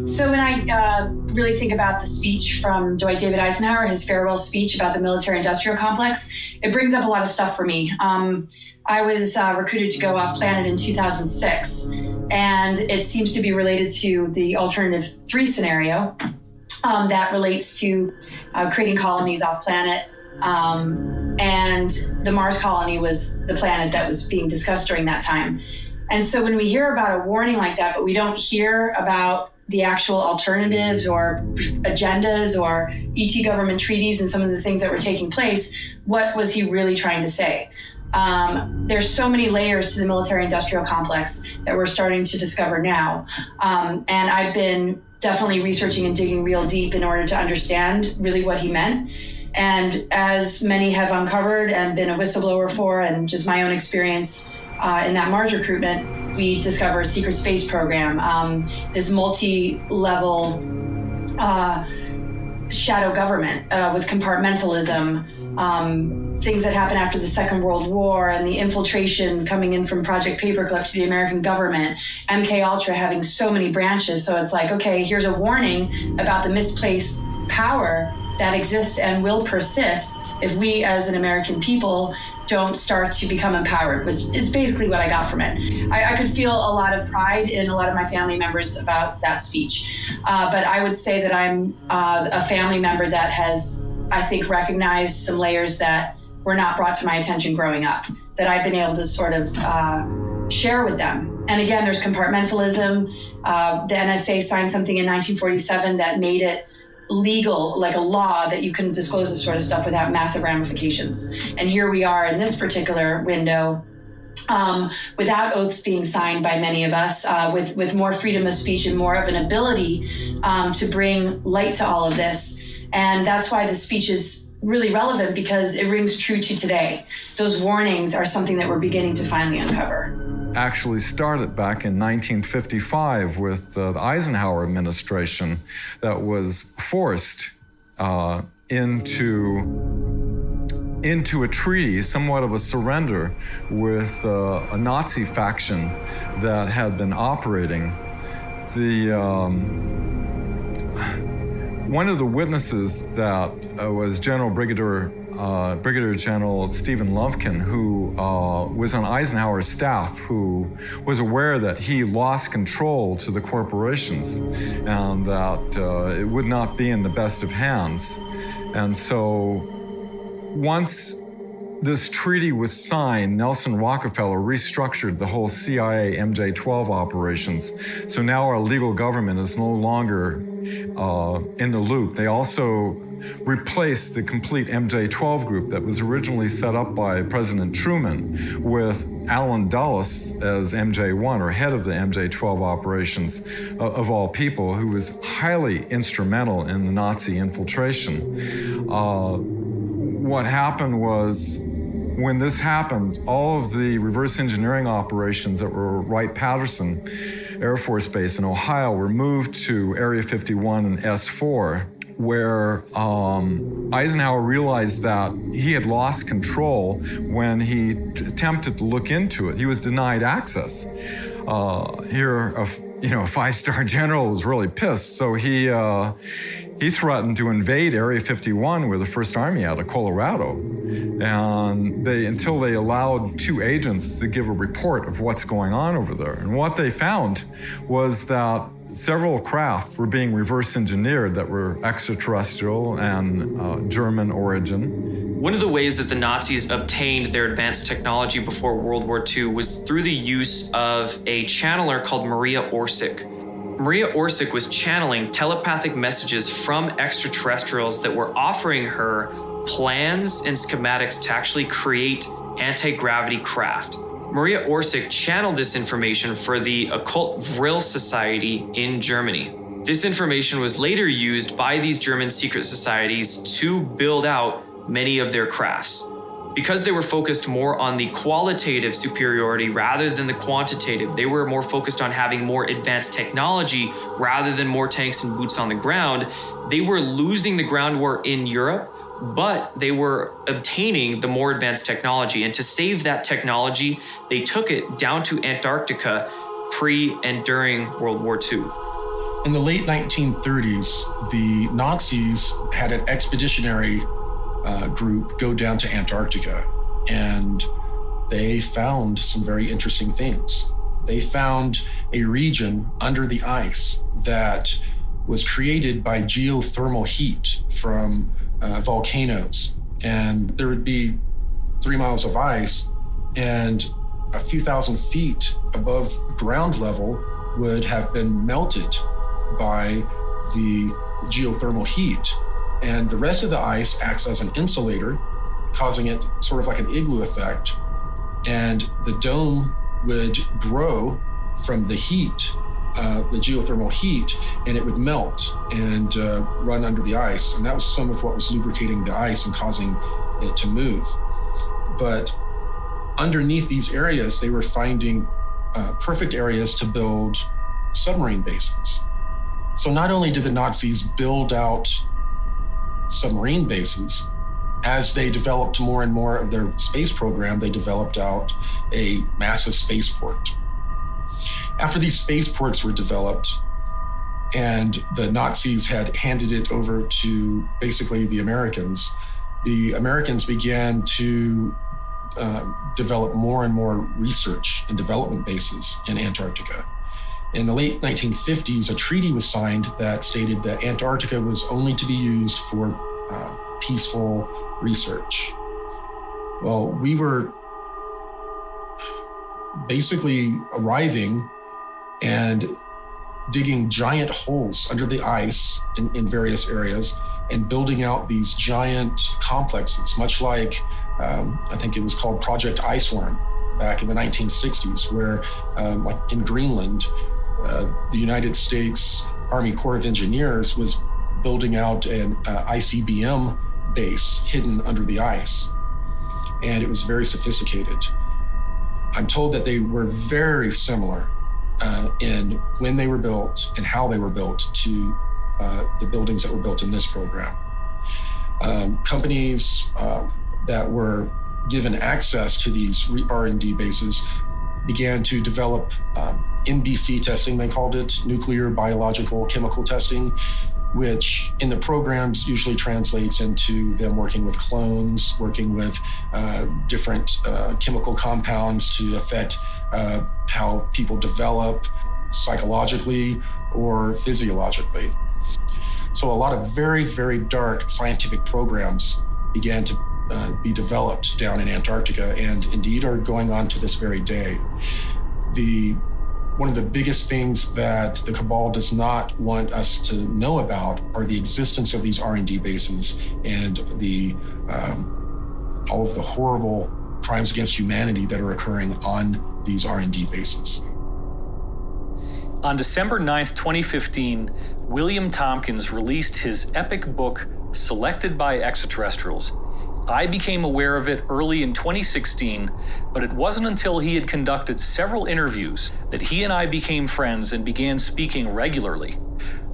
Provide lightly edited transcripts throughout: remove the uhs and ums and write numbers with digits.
So when I really think about the speech from Dwight David Eisenhower, his farewell speech about the military-industrial complex, it brings up a lot of stuff for me. I was recruited to go off planet in 2006, and it seems to be related to the alternative 3 scenario that relates to creating colonies off planet. And the Mars colony was the planet that was being discussed during that time. And so when we hear about a warning like that, but we don't hear about the actual alternatives or agendas or ET government treaties and some of the things that were taking place, what was he really trying to say? There's so many layers to the military-industrial complex that we're starting to discover now. And I've been definitely researching and digging real deep in order to understand really what he meant. And as many have uncovered and been a whistleblower for, and just my own experience in that Mars recruitment, we discover a secret space program, this multi-level shadow government with compartmentalism, things that happened after the Second World War and the infiltration coming in from Project Paperclip to the American government, MK Ultra having so many branches. So it's like, okay, here's a warning about the misplaced power that exists and will persist if we as an American people don't start to become empowered, which is basically what I got from it. I could feel a lot of pride in a lot of my family members about that speech. But I would say that I'm a family member that has, I think, recognized some layers that were not brought to my attention growing up, that I've been able to sort of share with them. And again, there's compartmentalism. The NSA signed something in 1947 that made it legal, like a law, that you couldn't disclose this sort of stuff without massive ramifications. And here we are in this particular window, without oaths being signed by many of us, with more freedom of speech and more of an ability to bring light to all of this. And that's why the speech is really relevant, because it rings true to today. Those warnings are something that we're beginning to finally uncover. Actually started back in 1955 with the Eisenhower administration that was forced into a treaty, somewhat of a surrender with a Nazi faction that had been operating. One of the witnesses that was Brigadier General Stephen Lumpkin, who was on Eisenhower's staff, who was aware that he lost control to the corporations and that it would not be in the best of hands. And so once this treaty was signed, Nelson Rockefeller restructured the whole CIA MJ-12 operations. So now our legal government is no longer in the loop. They also replaced the complete MJ-12 group that was originally set up by President Truman with Allen Dulles as MJ-1, or head of the MJ-12 operations of all people, who was highly instrumental in the Nazi infiltration. What happened was, when this happened, all of the reverse engineering operations that were Wright-Patterson Air Force Base in Ohio were moved to Area 51 and S4, where Eisenhower realized that he had lost control when he attempted to look into it. He was denied access. A five-star general was really pissed, so he threatened to invade Area 51, where the First Army out of Colorado. And until they allowed 2 agents to give a report of what's going on over there. And what they found was that several craft were being reverse engineered that were extraterrestrial and German origin. One of the ways that the Nazis obtained their advanced technology before World War II was through the use of a channeler called Maria Orsic. Maria Orsic was channeling telepathic messages from extraterrestrials that were offering her plans and schematics to actually create anti-gravity craft. Maria Orsic channeled this information for the occult Vril Society in Germany. This information was later used by these German secret societies to build out many of their crafts. Because they were focused more on the qualitative superiority rather than the quantitative, they were more focused on having more advanced technology rather than more tanks and boots on the ground. They were losing the ground war in Europe, but they were obtaining the more advanced technology. And to save that technology, they took it down to Antarctica pre and during World War II. In the late 1930s, the Nazis had an expeditionary group go down to Antarctica, and they found some very interesting things. They found a region under the ice that was created by geothermal heat from volcanoes. And there would be 3 miles of ice, and a few thousand feet above ground level would have been melted by the geothermal heat. And the rest of the ice acts as an insulator, causing it sort of like an igloo effect. And the dome would grow from the heat, the geothermal heat, and it would melt and run under the ice. And that was some of what was lubricating the ice and causing it to move. But underneath these areas, they were finding perfect areas to build submarine bases. So not only did the Nazis build out submarine bases, as they developed more and more of their space program, they developed out a massive spaceport. After these spaceports were developed and the Nazis had handed it over to basically the Americans began to develop more and more research and development bases in Antarctica. In the late 1950s, a treaty was signed that stated that Antarctica was only to be used for peaceful research. Well, we were basically arriving and digging giant holes under the ice in various areas and building out these giant complexes, much like I think it was called Project Iceworm back in the 1960s, where like in Greenland, the United States Army Corps of Engineers was building out an ICBM base hidden under the ice. And it was very sophisticated. I'm told that they were very similar in when they were built and how they were built to the buildings that were built in this program. Companies that were given access to these R&D bases began to develop NBC testing, they called it, nuclear, biological, chemical testing, which in the programs usually translates into them working with clones, working with different chemical compounds to affect how people develop psychologically or physiologically. So a lot of very, very dark scientific programs began to be developed down in Antarctica, and indeed are going on to this very day. One of the biggest things that the cabal does not want us to know about are the existence of these R&D bases and all of the horrible crimes against humanity that are occurring on these R&D bases. On December 9th, 2015, William Tompkins released his epic book, Selected by Extraterrestrials. I became aware of it early in 2016, but it wasn't until he had conducted several interviews that he and I became friends and began speaking regularly.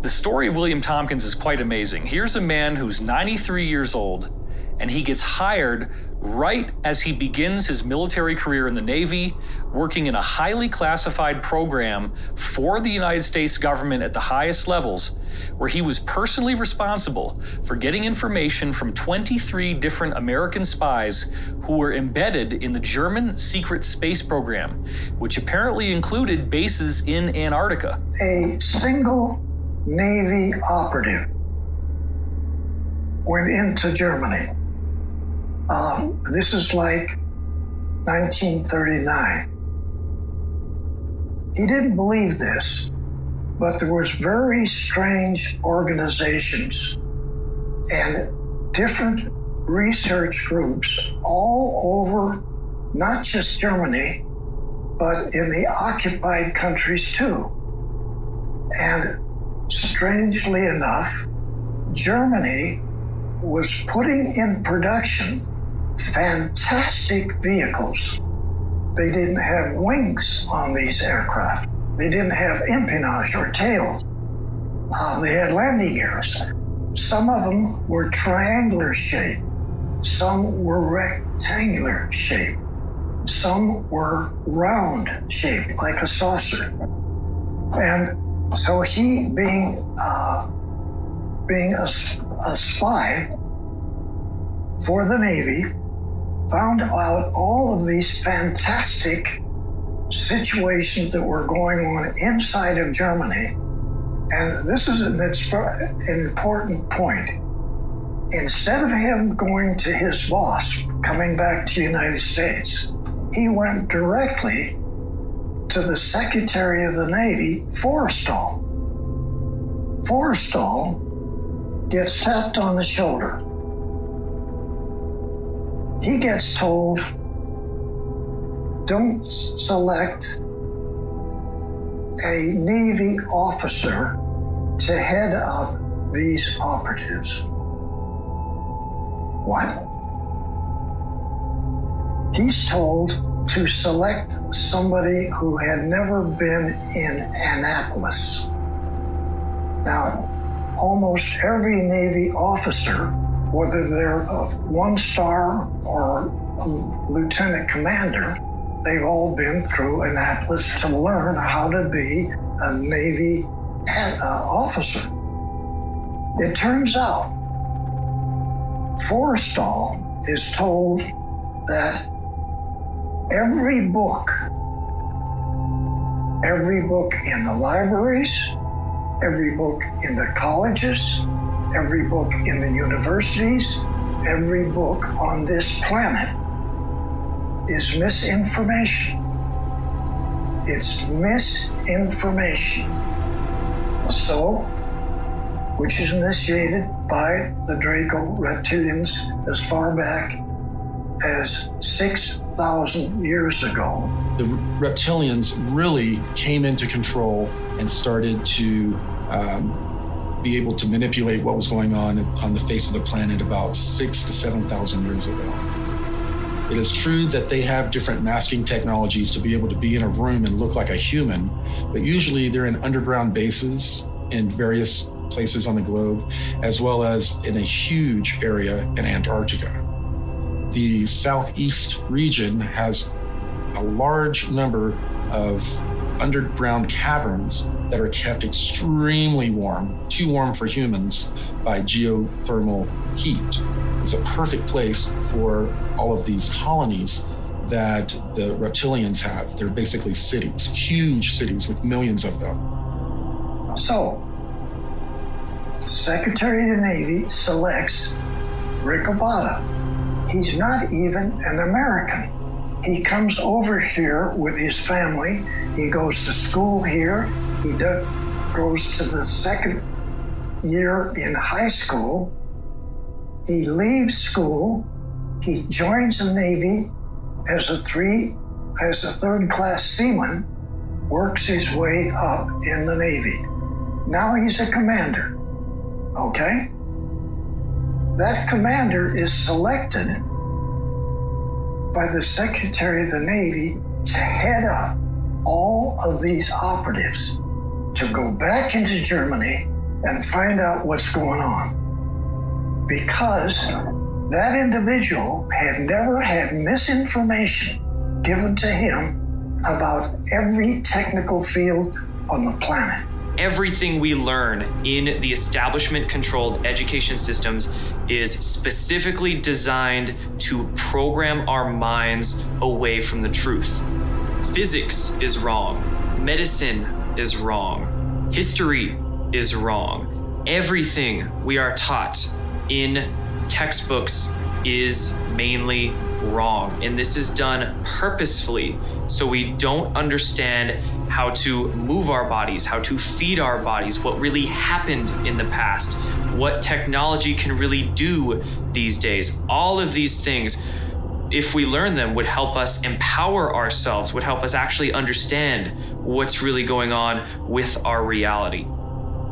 The story of William Tompkins is quite amazing. Here's a man who's 93 years old, and he gets hired right as he begins his military career in the Navy, working in a highly classified program for the United States government at the highest levels, where he was personally responsible for getting information from 23 different American spies who were embedded in the German secret space program, which apparently included bases in Antarctica. A single Navy operative went into Germany. This is like 1939. He didn't believe this, but there was very strange organizations and different research groups all over, not just Germany, but in the occupied countries too. And strangely enough, Germany was putting in production fantastic vehicles. They didn't have wings on these aircraft. They didn't have empennage or tails. They had landing gears. Some of them were triangular shaped. Some were rectangular shaped. Some were round shaped, like a saucer. And So he, being a spy for the Navy, found out all of these fantastic situations that were going on inside of Germany. And this is an important point. Instead of him going to his boss, coming back to the United States, he went directly to the Secretary of the Navy, Forrestal. Forrestal gets tapped on the shoulder. He gets told, don't select a Navy officer to head up these operatives. What? He's told to select somebody who had never been in Annapolis. Now, almost every Navy officer, whether they're a one-star or a lieutenant commander, they've all been through Annapolis to learn how to be a Navy officer. It turns out Forrestal is told that every book in the libraries, every book in the colleges, every book in the universities, every book on this planet is misinformation. It's misinformation. So, which is initiated by the Draco reptilians as far back as 6,000 years ago. The reptilians really came into control and started to be able to manipulate what was going on the face of the planet about 6,000 to 7,000 years ago. It is true that they have different masking technologies to be able to be in a room and look like a human, but usually they're in underground bases in various places on the globe, as well as in a huge area in Antarctica. The southeast region has a large number of underground caverns that are kept extremely warm, too warm for humans, by geothermal heat. It's a perfect place for all of these colonies that the reptilians have. They're basically cities, huge cities with millions of them. So, the Secretary of the Navy selects Rick Abada. He's not even an American. He comes over here with his family. He goes to school here. He goes to the second year in high school. He leaves school. He joins the Navy as a third-class seaman, works his way up in the Navy. Now he's a commander, okay? That commander is selected by the Secretary of the Navy to head up all of these operatives, to go back into Germany and find out what's going on. Because that individual had never had misinformation given to him about every technical field on the planet. Everything we learn in the establishment-controlled education systems is specifically designed to program our minds away from the truth. Physics is wrong. Medicine is wrong. History is wrong. Everything we are taught in textbooks is mainly wrong. And this is done purposefully so we don't understand how to move our bodies, how to feed our bodies, what really happened in the past, what technology can really do these days. All of these things, if we learn them, would help us empower ourselves, would help us actually understand what's really going on with our reality.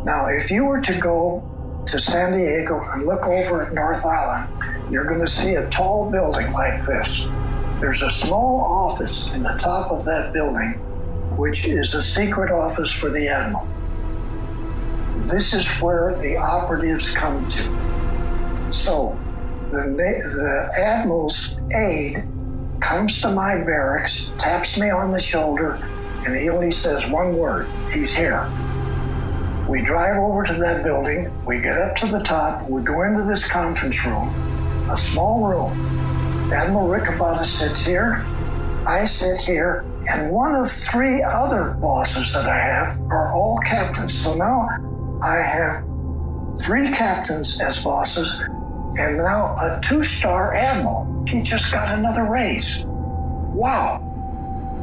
Now, if you were to go to San Diego and look over at North Island, you're going to see a tall building like this. There's a small office in the top of that building, which is a secret office for the Admiral. This is where the operatives come to. So the Admiral's aide comes to my barracks, taps me on the shoulder, and he only says one word: he's here. We drive over to that building, we get up to the top, we go into this conference room, a small room. Admiral Rickabotta sits here, I sit here, and one of 3 other bosses that I have are all captains. So now I have 3 captains as bosses, and now a 2-star admiral. He just got another raise. Wow.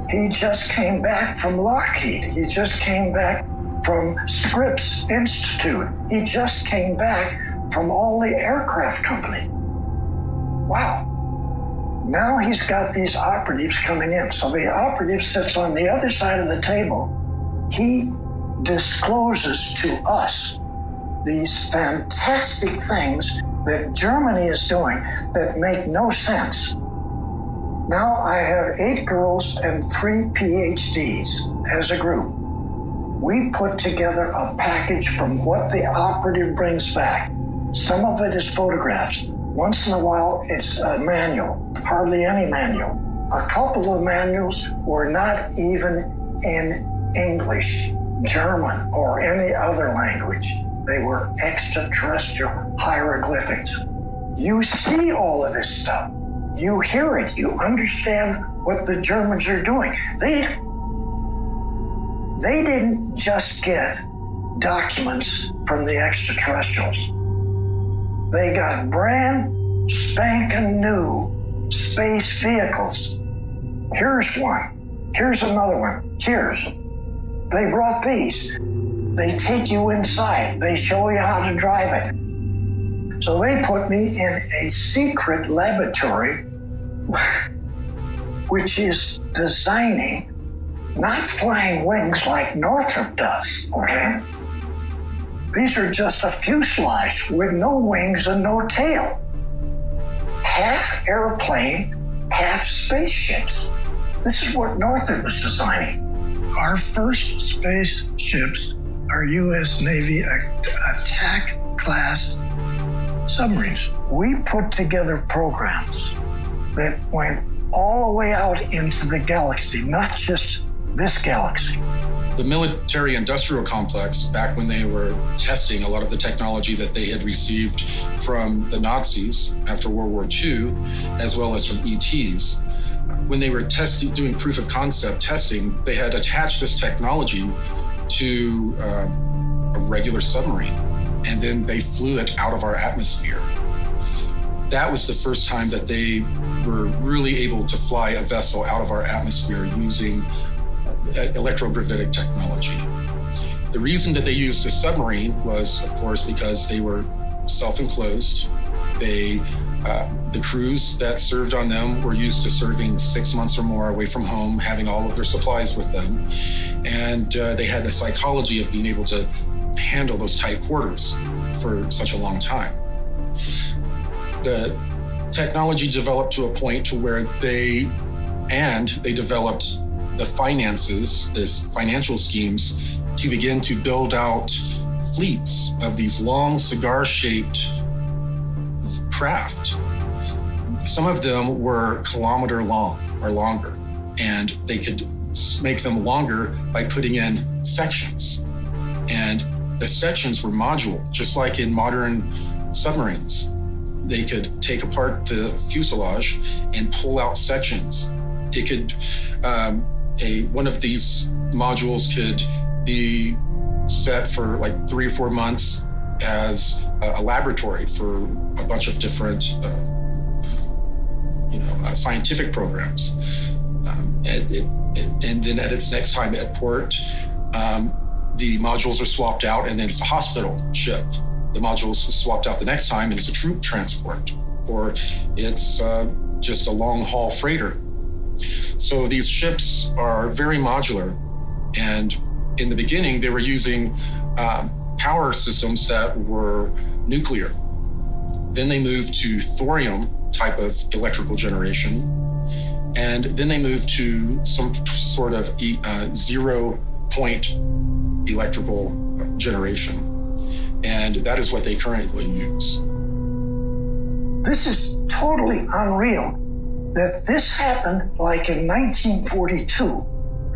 He just came back from Lockheed. He just came back from Scripps Institute. He just came back from all the aircraft company. Wow. Now he's got these operatives coming in. So the operative sits on the other side of the table. He discloses to us these fantastic things that Germany is doing that make no sense. Now I have 8 girls and 3 PhDs as a group. We put together a package from what the operative brings back. Some of it is photographs. Once in a while, it's a manual, hardly any manual. A couple of manuals were not even in English, German, or any other language. They were extraterrestrial hieroglyphics. You see all of this stuff. You hear it. You understand what the Germans are doing. They didn't just get documents from the extraterrestrials. They got brand spanking new space vehicles. Here's one. Here's another one. Here's. They brought these. They take you inside. They show you how to drive it. So they put me in a secret laboratory, which is designing, not flying wings like Northrop does, okay? These are just a fuselage with no wings and no tail. Half airplane, half spaceships. This is what Northrop was designing. Our first spaceships are U.S. Navy attack class submarines. We put together programs that went all the way out into the galaxy, not just this galaxy. The military-industrial complex, back when they were testing a lot of the technology that they had received from the Nazis after World War II, as well as from ETs, when they were doing proof of concept testing, they had attached this technology to a regular submarine, and then they flew it out of our atmosphere. That was the first time that they were really able to fly a vessel out of our atmosphere using electrogravitic technology. The reason that they used a submarine was, of course, because they were self-enclosed. The crews that served on them were used to serving 6 months or more away from home, having all of their supplies with them. And they had the psychology of being able to handle those tight quarters for such a long time. The technology developed to a point to where they developed the finances, this financial schemes, to begin to build out fleets of these long cigar-shaped craft. Some of them were kilometer long or longer, and they could make them longer by putting in sections. And the sections were modular, just like in modern submarines. They could take apart the fuselage and pull out sections. It could, one of these modules could be set for like 3 or 4 months as a laboratory for a bunch of different, scientific programs. And then at its next time at port, the modules are swapped out, and then it's a hospital ship. The modules are swapped out the next time, and it's a troop transport, or it's just a long haul freighter. So these ships are very modular, and in the beginning, they were using power systems that were nuclear. Then they moved to thorium type of electrical generation, and then they moved to some sort of zero-point electrical generation. And that is what they currently use. This is totally unreal that this happened like in 1942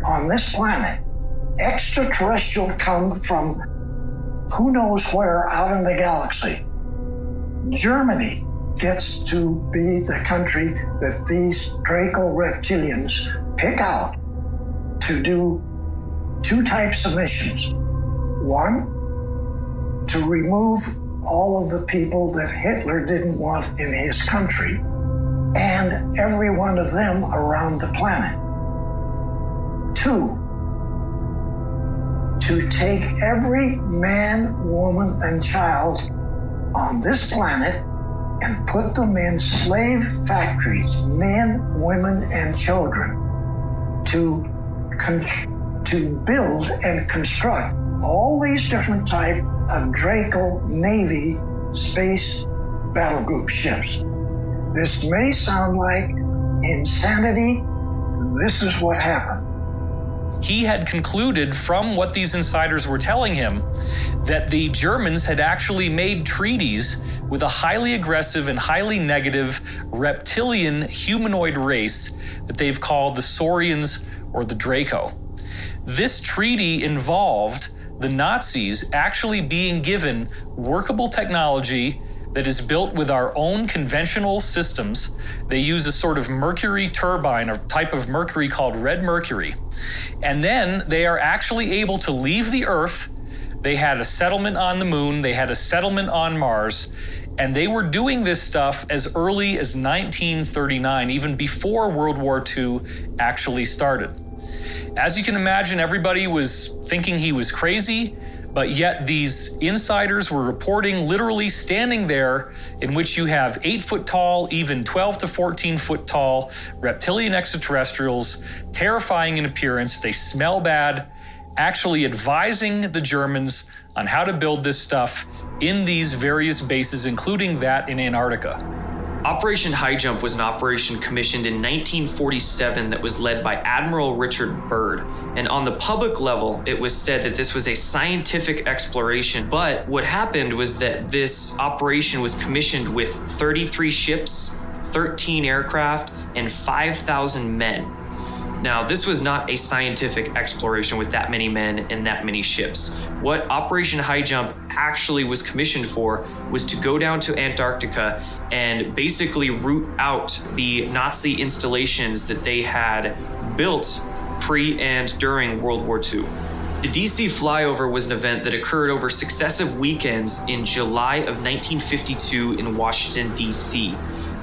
on this planet. Extraterrestrial come from who knows where out in the galaxy. Germany gets to be the country that these Draco reptilians pick out to do two types of missions. One, to remove all of the people that Hitler didn't want in his country, and every one of them around the planet. Two, to take every man, woman, and child on this planet and put them in slave factories, men, women, and children, to build and construct all these different types of Draco Navy space battle group ships. This may sound like insanity. This is what happened. He had concluded from what these insiders were telling him that the Germans had actually made treaties with a highly aggressive and highly negative reptilian humanoid race that they've called the Saurians or the Draco. This treaty involved the Nazis actually being given workable technology that is built with our own conventional systems. They use a sort of mercury turbine, or type of mercury called red mercury. And then they are actually able to leave the Earth. They had a settlement on the moon, they had a settlement on Mars, and they were doing this stuff as early as 1939, even before World War II actually started. As you can imagine, everybody was thinking he was crazy, but yet these insiders were reporting literally standing there, in which you have 8-foot tall, even 12 to 14 foot tall reptilian extraterrestrials, terrifying in appearance, they smell bad, actually advising the Germans on how to build this stuff in these various bases, including that in Antarctica. Operation High Jump was an operation commissioned in 1947 that was led by Admiral Richard Byrd. And on the public level, it was said that this was a scientific exploration. But what happened was that this operation was commissioned with 33 ships, 13 aircraft, and 5,000 men. Now, this was not a scientific exploration with that many men and that many ships. What Operation High Jump actually was commissioned for was to go down to Antarctica and basically root out the Nazi installations that they had built pre and during World War II. The DC flyover was an event that occurred over successive weekends in July of 1952 in Washington, D.C.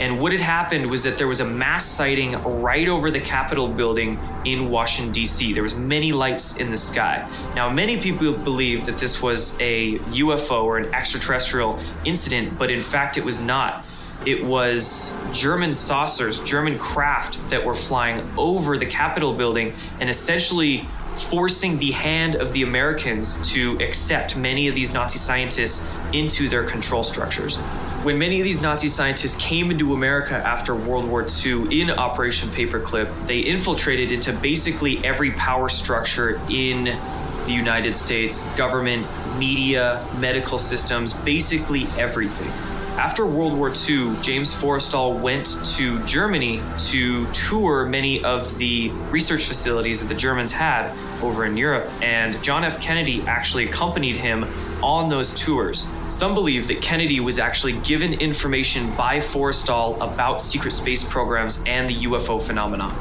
And what had happened was that there was a mass sighting right over the Capitol building in Washington, D.C. There was many lights in the sky. Now, many people believe that this was a UFO or an extraterrestrial incident, but in fact, it was not. It was German saucers, German craft that were flying over the Capitol building and essentially forcing the hand of the Americans to accept many of these Nazi scientists into their control structures. When many of these Nazi scientists came into America after World War II in Operation Paperclip, they infiltrated into basically every power structure in the United States, government, media, medical systems, basically everything. After World War II, James Forrestal went to Germany to tour many of the research facilities that the Germans had over in Europe, and John F. Kennedy actually accompanied him on those tours. Some believe that Kennedy was actually given information by Forrestal about secret space programs and the UFO phenomenon.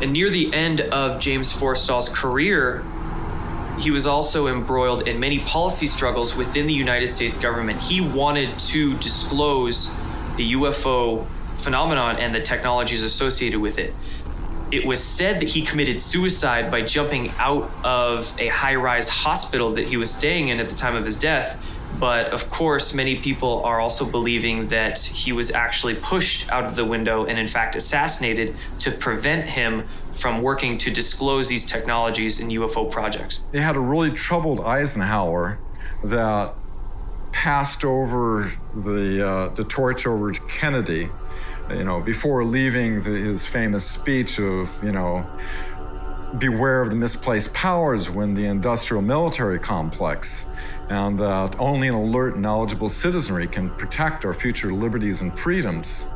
And near the end of James Forrestal's career, he was also embroiled in many policy struggles within the United States government. He wanted to disclose the UFO phenomenon and the technologies associated with it. It was said that he committed suicide by jumping out of a high-rise hospital that he was staying in at the time of his death. But of course, many people are also believing that he was actually pushed out of the window and in fact assassinated to prevent him from working to disclose these technologies in UFO projects. They had a really troubled Eisenhower that passed over the torch over to Kennedy, before leaving his famous speech of, beware of the misplaced powers when the industrial military complex, and that only an alert and knowledgeable citizenry can protect our future liberties and freedoms.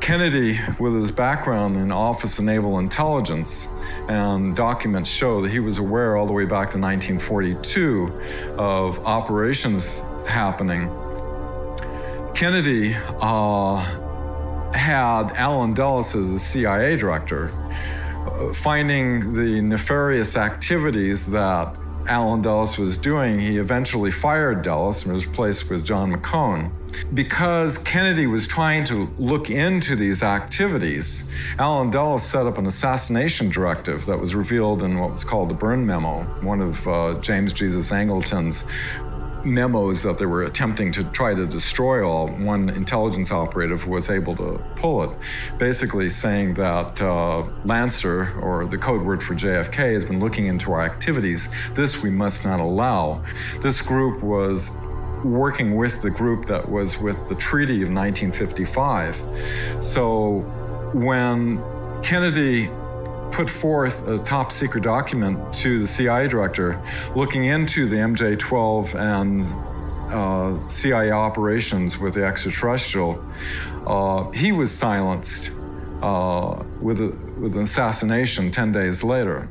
Kennedy, with his background in Office of Naval Intelligence, and documents show that he was aware all the way back to 1942 of operations happening. Kennedy had Allen Dulles as the CIA director. Finding the nefarious activities that Allen Dulles was doing, he eventually fired Dulles and was replaced with John McCone. Because Kennedy was trying to look into these activities, Allen Dulles set up an assassination directive that was revealed in what was called the Byrne Memo, one of James Jesus Angleton's memos that they were attempting to try to destroy all. One intelligence operative was able to pull it, basically saying that Lancer, or the code word for JFK, has been looking into our activities. This we must not allow. This group was working with the group that was with the Treaty of 1955. So when Kennedy put forth a top secret document to the CIA director looking into the MJ-12 and CIA operations with the extraterrestrial, he was silenced with an assassination 10 days later.